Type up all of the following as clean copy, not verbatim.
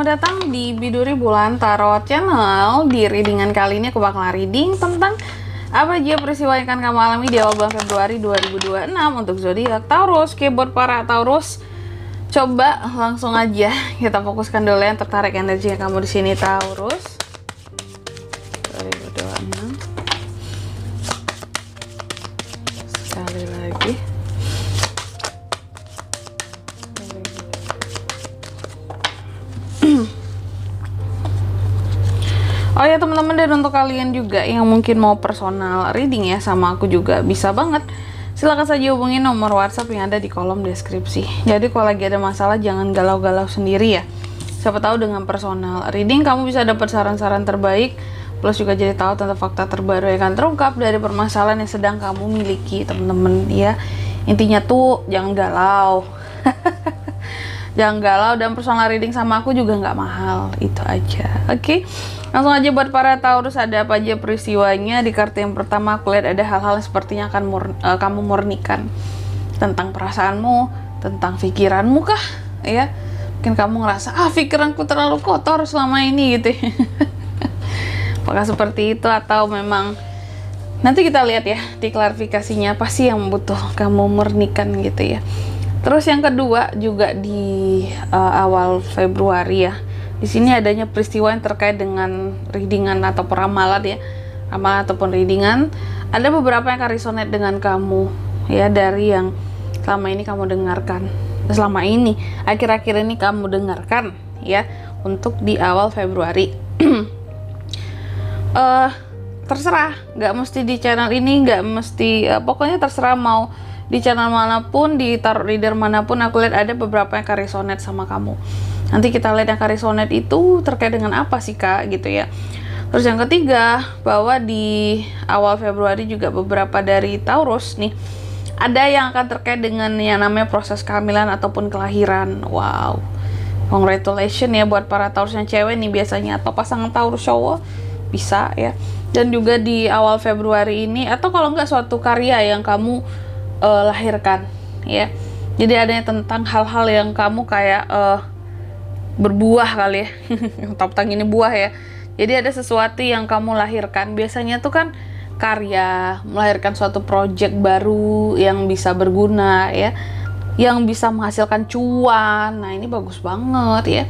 selamat datang di Biduri Bulan Tarot Channel. Di readingan kali ini aku bakal reading tentang apa aja peristiwa yang akan kamu alami di awal bulan Februari 2026 untuk zodiak Taurus. Oke, buat para Taurus, coba langsung aja kita fokuskan dulu yang tertarik energi kamu di sini Taurus. 2026. Sekali lagi. Oh ya teman-teman, dan untuk kalian juga yang mungkin mau personal reading ya sama aku juga bisa banget. Silahkan saja hubungi nomor WhatsApp yang ada di kolom deskripsi. Jadi kalau lagi ada masalah jangan galau-galau sendiri ya. Siapa tahu dengan personal reading kamu bisa dapat saran-saran terbaik, plus juga jadi tahu tentang fakta terbaru yang akan terungkap dari permasalahan yang sedang kamu miliki teman-teman ya. Intinya tuh jangan galau. Jangan galau, dan personal reading sama aku juga nggak mahal, itu aja. Oke, langsung aja buat para Taurus, ada apa aja peristiwanya. Di kartu yang pertama aku lihat ada hal-hal yang sepertinya akan kamu murnikan tentang perasaanmu, tentang pikiranmu kah ya. Mungkin kamu ngerasa pikiranku terlalu kotor selama ini gitu ya. Apakah seperti itu atau memang nanti kita lihat ya di klarifikasinya apa sih yang butuh kamu murnikan gitu ya. Terus yang kedua juga di awal Februari ya. Di sini adanya peristiwa yang terkait dengan readingan atau peramalan ya. Ramalan ataupun readingan. Ada beberapa yang akan resonate dengan kamu ya, dari yang selama ini kamu dengarkan. Selama ini, akhir-akhir ini kamu dengarkan ya, untuk di awal Februari. Terserah, nggak mesti di channel ini, nggak mesti, pokoknya terserah mau di channel manapun, di tarot reader manapun, aku lihat ada beberapa yang akan resonate sama kamu. Nanti kita lihat yang akan resonate itu terkait dengan apa sih kak gitu ya. Terus yang ketiga, bahwa di awal Februari juga beberapa dari Taurus nih, ada yang akan terkait dengan yang namanya proses kehamilan ataupun kelahiran. Wow, congratulations ya buat para Taurus yang cewek nih biasanya, atau pasangan Taurus cowok bisa ya. Dan juga di awal Februari ini, atau kalau nggak suatu karya yang kamu lahirkan ya. Jadi adanya tentang hal-hal yang kamu kayak berbuah kali ya. Tentang ini buah ya. Jadi ada sesuatu yang kamu lahirkan. Biasanya tuh kan karya, melahirkan suatu project baru yang bisa berguna ya, yang bisa menghasilkan cuan. Nah ini bagus banget ya.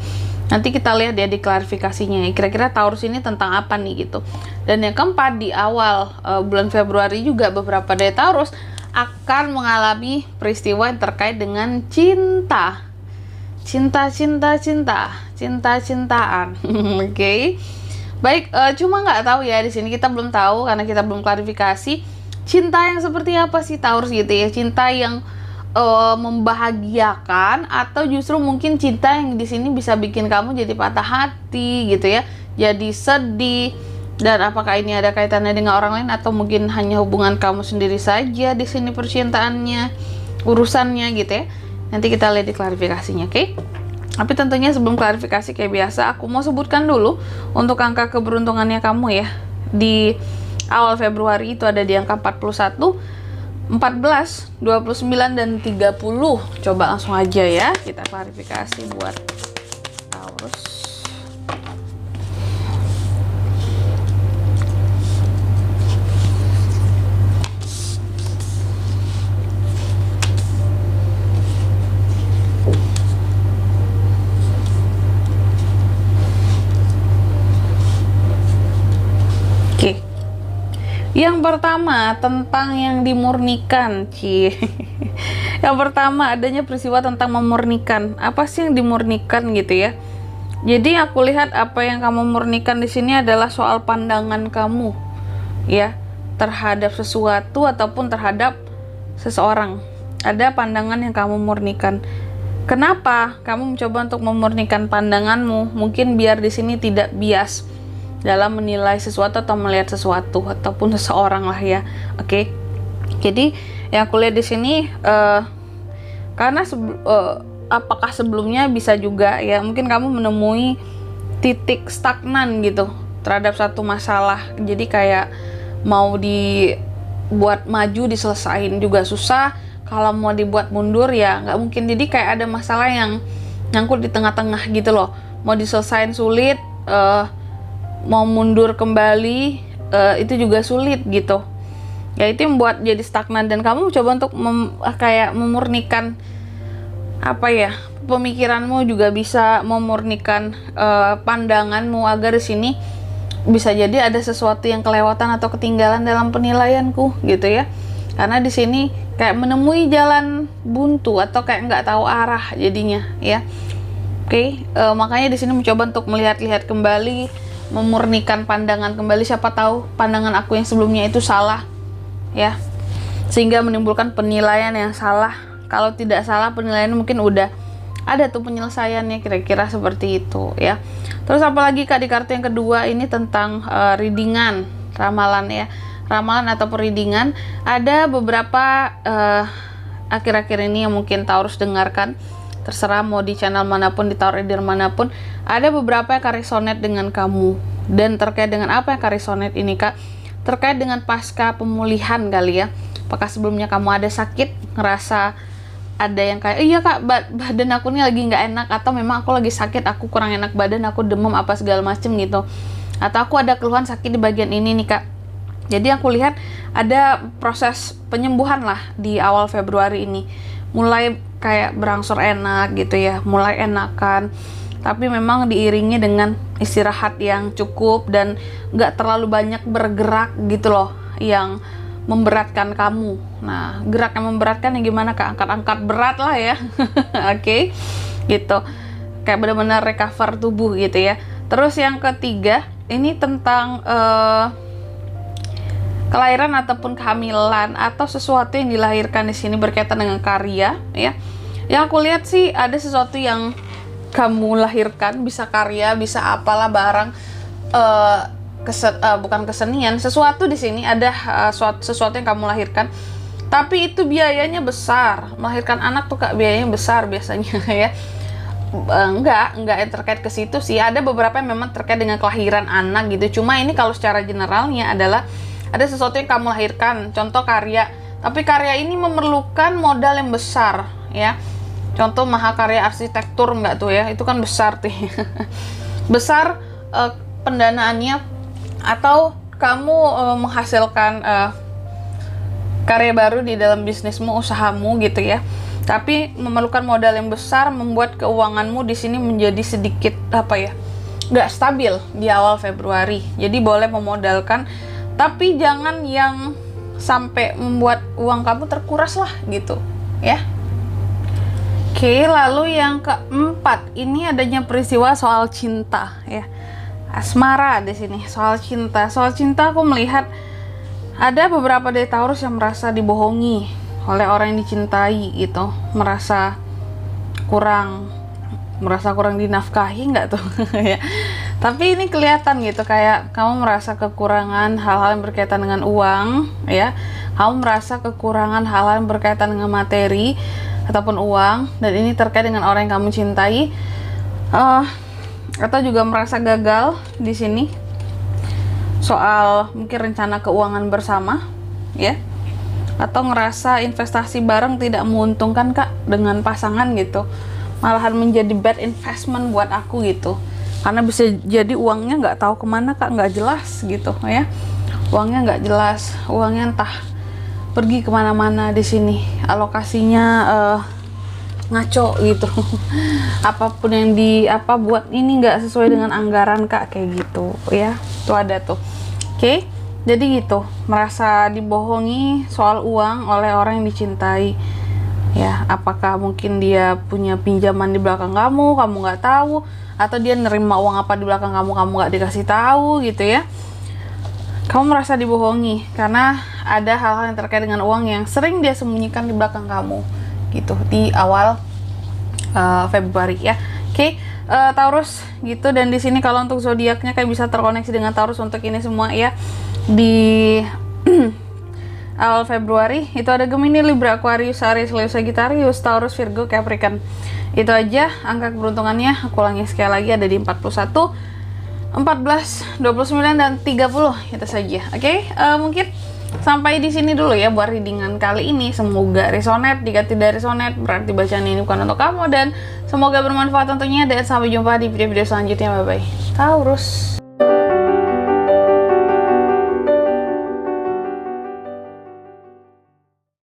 Nanti kita lihat ya di klarifikasinya ya, kira-kira Taurus ini tentang apa nih gitu. Dan yang keempat, di awal bulan Februari juga beberapa dari Taurus akan mengalami peristiwa yang terkait dengan cinta. Cinta-cintaan. Oke. Baik, cuma nggak tahu ya, di sini kita belum tahu karena kita belum klarifikasi cinta yang seperti apa sih Taurus gitu ya. Cinta yang membahagiakan, atau justru mungkin cinta yang di sini bisa bikin kamu jadi patah hati gitu ya, jadi sedih. Dan apakah ini ada kaitannya dengan orang lain atau mungkin hanya hubungan kamu sendiri saja di sini percintaannya, urusannya gitu ya. Nanti kita lihat di klarifikasinya, oke? Tapi tentunya sebelum klarifikasi kayak biasa, aku mau sebutkan dulu untuk angka keberuntungannya kamu ya. Di awal Februari itu ada di angka 41, 14, 29, dan 30. Coba langsung aja ya kita klarifikasi buat Taurus. Oke. Yang pertama tentang yang dimurnikan, Yang pertama adanya peristiwa tentang memurnikan. Apa sih yang dimurnikan gitu ya? Jadi aku lihat apa yang kamu murnikan di sini adalah soal pandangan kamu ya terhadap sesuatu ataupun terhadap seseorang. Ada pandangan yang kamu murnikan. Kenapa kamu mencoba untuk memurnikan pandanganmu? Mungkin biar di sini tidak bias dalam menilai sesuatu atau melihat sesuatu ataupun seseorang lah ya. Oke. Jadi yang aku lihat di sini karena apakah sebelumnya bisa juga ya, mungkin kamu menemui titik stagnan gitu terhadap satu masalah. Jadi kayak mau dibuat maju diselesain juga susah, kalau mau dibuat mundur ya nggak mungkin. Jadi kayak ada masalah yang nyangkut di tengah-tengah gitu loh. mau diselesain sulit, mau mundur kembali itu juga sulit gitu. Ya itu yang buat jadi stagnan, dan kamu coba untuk kayak memurnikan apa ya, pemikiranmu, juga bisa memurnikan pandanganmu agar di sini bisa jadi ada sesuatu yang kelewatan atau ketinggalan dalam penilaianku gitu ya. Karena di sini kayak menemui jalan buntu atau kayak nggak tahu arah jadinya ya. Oke, makanya di sini mencoba untuk melihat-lihat kembali, memurnikan pandangan kembali. Siapa tahu pandangan aku yang sebelumnya itu salah ya, sehingga menimbulkan penilaian yang salah. Kalau tidak salah penilaian mungkin udah ada tuh penyelesaiannya, kira-kira seperti itu ya. Terus apalagi Kak di kartu yang kedua ini tentang readingan, ramalan ya, ramalan atau readingan. Ada beberapa akhir-akhir ini yang mungkin Taurus dengarkan, terserah mau di channel manapun, di Taurus reader manapun, ada beberapa yang resonate dengan kamu. Dan terkait dengan apa yang resonate ini Kak? Terkait dengan pasca pemulihan kali ya. Apakah sebelumnya kamu ada sakit, ngerasa ada yang kayak iya Kak, badan aku nih lagi nggak enak, atau memang aku lagi sakit, aku kurang enak badan, aku demam apa segala macem gitu, atau aku ada keluhan sakit di bagian ini nih Kak. Jadi aku lihat ada proses penyembuhan lah di awal Februari ini, mulai kayak berangsur enak gitu ya, mulai enakan, tapi memang diiringi dengan istirahat yang cukup dan nggak terlalu banyak bergerak gitu loh yang memberatkan kamu. Nah, gerak yang memberatkan yang gimana Kak? Angkat-angkat berat lah ya. Oke, gitu. Kayak benar-benar recover tubuh gitu ya. Terus yang ketiga, ini tentang kelahiran ataupun kehamilan atau sesuatu yang dilahirkan di sini berkaitan dengan karya ya. Yang aku lihat sih ada sesuatu yang kamu lahirkan, bisa karya, bisa apalah barang, bukan kesenian, sesuatu di sini ada sesuatu yang kamu lahirkan, tapi itu biayanya besar. Melahirkan anak tuh Kak biayanya besar biasanya ya. Enggak yang terkait ke situ sih. Ada beberapa yang memang terkait dengan kelahiran anak gitu. Cuma ini kalau secara generalnya adalah ada sesuatu yang kamu lahirkan, contoh karya, tapi karya ini memerlukan modal yang besar ya. Contoh mahakarya arsitektur enggak tuh ya, itu kan besar tuh. Besar pendanaannya, atau kamu menghasilkan karya baru di dalam bisnismu, usahamu gitu ya, tapi memerlukan modal yang besar, membuat keuanganmu di sini menjadi sedikit apa ya, nggak stabil di awal Februari. Jadi boleh memodalkan, tapi jangan yang sampai membuat uang kamu terkuras lah gitu ya. Oke, lalu yang keempat ini adanya peristiwa soal cinta ya. Asmara di sini, soal cinta. Soal cinta aku melihat ada beberapa dari Taurus yang merasa dibohongi oleh orang yang dicintai gitu, merasa kurang dinafkahi nggak tuh ya. Tapi ini kelihatan gitu, kayak kamu merasa kekurangan hal-hal yang berkaitan dengan uang ya. Kamu merasa kekurangan hal-hal yang berkaitan dengan materi ataupun uang, dan ini terkait dengan orang yang kamu cintai. Atau juga merasa gagal di sini soal mungkin rencana keuangan bersama ya, atau ngerasa investasi bareng tidak menguntungkan Kak dengan pasangan gitu, malahan menjadi bad investment buat aku gitu, karena bisa jadi uangnya nggak tahu kemana Kak, nggak jelas gitu ya, uangnya nggak jelas, uangnya entah pergi kemana-mana di sini, alokasinya ngaco gitu. Apapun yang buat ini nggak sesuai dengan anggaran Kak, kayak gitu ya. Itu ada tuh. Oke, jadi gitu, merasa dibohongi soal uang oleh orang yang dicintai ya. Apakah mungkin dia punya pinjaman di belakang kamu nggak tahu, atau dia nerima uang apa di belakang kamu nggak dikasih tahu gitu ya. Kamu merasa dibohongi karena ada hal-hal yang terkait dengan uang yang sering dia sembunyikan di belakang kamu gitu di awal Februari ya. Oke, Taurus gitu. Dan di sini kalau untuk zodiaknya kayak bisa terkoneksi dengan Taurus untuk ini semua ya. Di awal Februari itu ada Gemini, Libra, Aquarius, Aries, Leo, Sagittarius, Taurus, Virgo, Capricorn. Itu aja angka keberuntungannya. Aku ulangi sekali lagi, ada di 41, 14, 29 dan 30. Itu saja. Oke, mungkin Sampai di sini dulu ya buat readingan kali ini. Semoga resonate. Jika tidak resonate, berarti bacaan ini bukan untuk kamu. Dan semoga bermanfaat tentunya. Dan sampai jumpa di video-video selanjutnya. Bye-bye. Taurus.